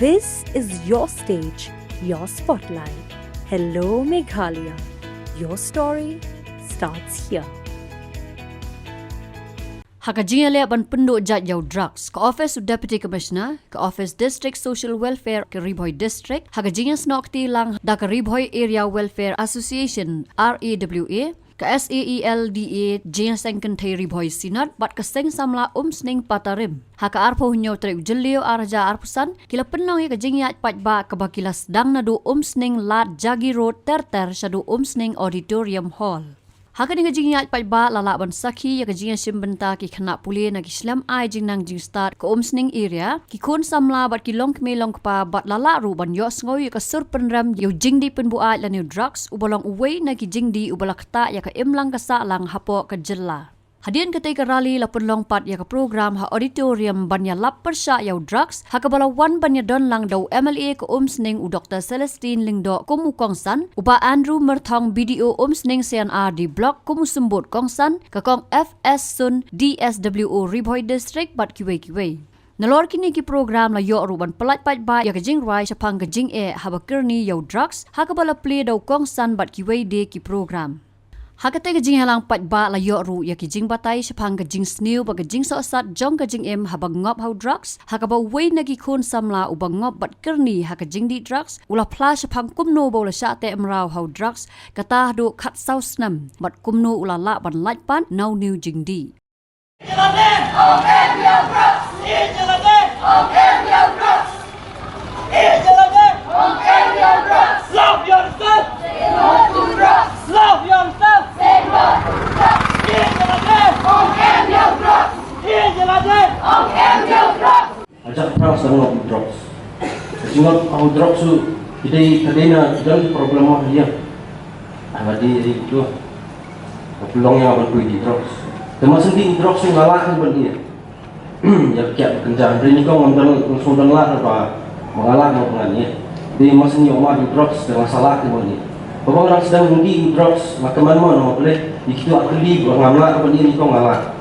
This is your stage, your spotlight. Hello, Meghalaya. Your story starts here. Hakajingale ban penduk jat yau drugs ke office deputy commissioner ke office district social welfare ke Kyrwoh district hakajinga snokti lang da ke Kyrwoh area welfare association RAWA ke SAELDA Jingshah kan thai Kyrwoh sinat bat ke seng Samla Umsning patarim haka arpo hunyo trek jelio arja arpusan kila penong ke jingyat pat ba ke bakila sedang nadu Umsning lat Jagi road terter shadu Umsning auditorium hall. Haka ni kajingyat pat ba lala ban sakhi ya kajingya simbenta ki khana puli na ki slam ai jingnang jing start ke Umsning area ki khon Samla bat ki long me long pa bat lala ru ban yo ngoi ka sur penram yo jingdi penbuat la new drugs ubolong uwei na ki jingdi ubalakta ya ka imlang ka sa lang hapo ka jella. Hadian ketai ke rally la penlong pat ya ka program ha auditorium banya lap persya yau drugs ha ka bala wan banya don lang dau MLA ke Umsning u Dr. Celestine Lingdo kumu kongsan uba Andrew Merthong BDO Umsning CNR di blok kumu sembut kongsan ke kong FS Sun DSWO Kyrwoh district bat kiwei. Nalor kini ki program la yo ruban pelat pat ba ya ke jing rai sapang ke jing habakirni yau drugs ha ka bala play dau kongsan bat kiwei de ki program. Hakate ke jing halang pat ba la yo ru ya ki jing batai sapang ke jing snew ba ke jing so asat jong ke jing habang ngop how drugs ha ka ba wei na ki khon Samla ubang ngop bat kerni ha ke jing di drugs ula Phla sapang kumno bo la sha te Mraw how drugs kata Haduh khat sau Snem bat kumno ula la ban lait pan now new jing di. Love yourself! Say no to drugs! Love yourself! Say no to drugs! Ajak perang sedang drugs. Sehingga aku drugs tu jadi kadena dan problem dia. Jadi itu peluang yang akan pergi drugs. Termasuk di drugs yang ngalah pun dia. Ya kiat kerja. Ini kau ngambil langsung lah apa mengalah dengan dia. Di masa ni orang di drugs dengan salah pun dia. Bapak orang sedang mengundi drugs macam mana boleh dikitu akli mengalah apa dia ni kau ngalah.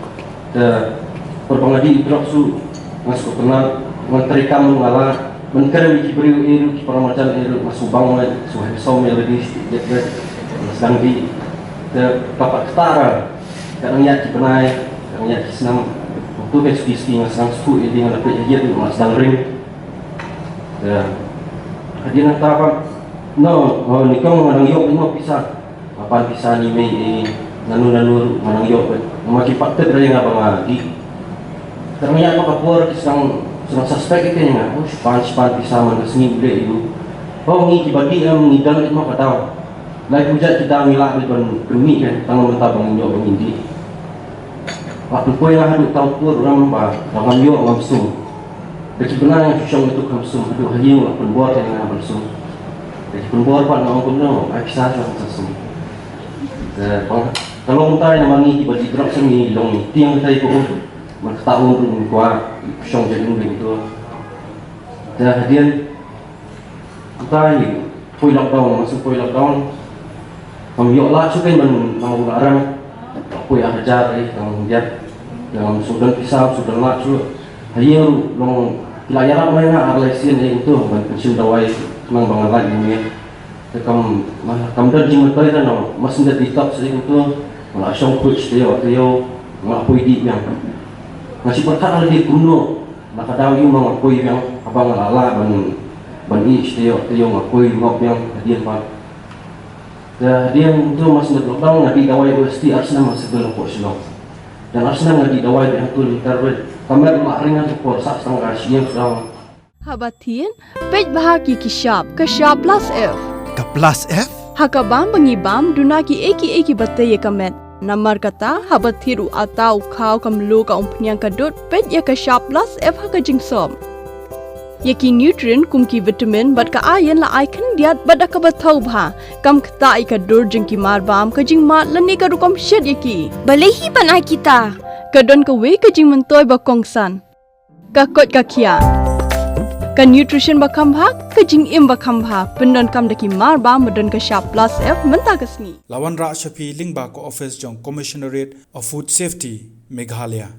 Perbangadi drugs tu masuk kenal menterikam mengalah menkere di beriu eru di peramacan eru masuk bangun suai som yang lebih dia sedang di bapak ketara kadang ya di penai kadang ya di Snem waktu ke sedang suku ini dengan apa dia tu sedang ring dia nak tahu no ni kau menang yok ni mau pisah apa pisah ni mei nanu menang yok memakai fakta dari yang abang lagi ternyata kapur sedang suspek itu yang span pisah mana seni boleh itu ni dibagi ngidal itu mau kata lagi hujat kita milah di bermi kan tangan mentah bangun yok mengindi waktu kau yang Haduh tahu pur orang apa bangun yok langsung jadi benar yang susah itu langsung Haduh hanya orang penbuat yang langsung jadi penbuat pak nak orang no kisah langsung kalau mentah yang mangi dibagi drop seni long tiang kita ikut tahu pun kuat susah jadi begitu kemudian kita poi lockdown masuk poi lockdown kami yok lah sukai mau larang poi ajar kemudian dalam sudah pisau sudah lah hanya long pelajaran mereka arlesin itu pensiun dawai memang banget lagi ni kamu dah jimat kali kan masih dah ditop sedikit itu malah syong coach dia waktu yo malah poi di yang masih berkat lagi kuno maka daw yung mga koy yang abang lala ban ich dia yung koy ngop yang hadian pa hadian itu masih lockdown ngadi dawai UST Arsena masih belum po Shillong dan Arsena ngadi dawai yang tu literally kamera ringan por sa setengah siang sudah Habatin pej bahagi ki shop ke shop plus F Ka plus F hakabam bangibam dunaki eki batte kamet Namar kata habat thiru atau kau kamlu ka umpnyang kadut pet ya ka shop plus F haka jingsom. Yaki nutrient kum ki vitamin bat ka iron la icon diat bat ka bathau bha kam kta I ka dur jing ki mar bam ka jing mat lani ka rukom shed yaki. Balehi panai kita. Ka don ka we ka jing mentoy ba kongsan. Ka kot ka kia. Ka nutrition ba kam bha ka jing im ba kam bha pendon kam daki mar bam don ka shop plus F menta ka sni. Lawan Ra Shafi Lingba ko office jong Commissionerate of Food Safety Meghalaya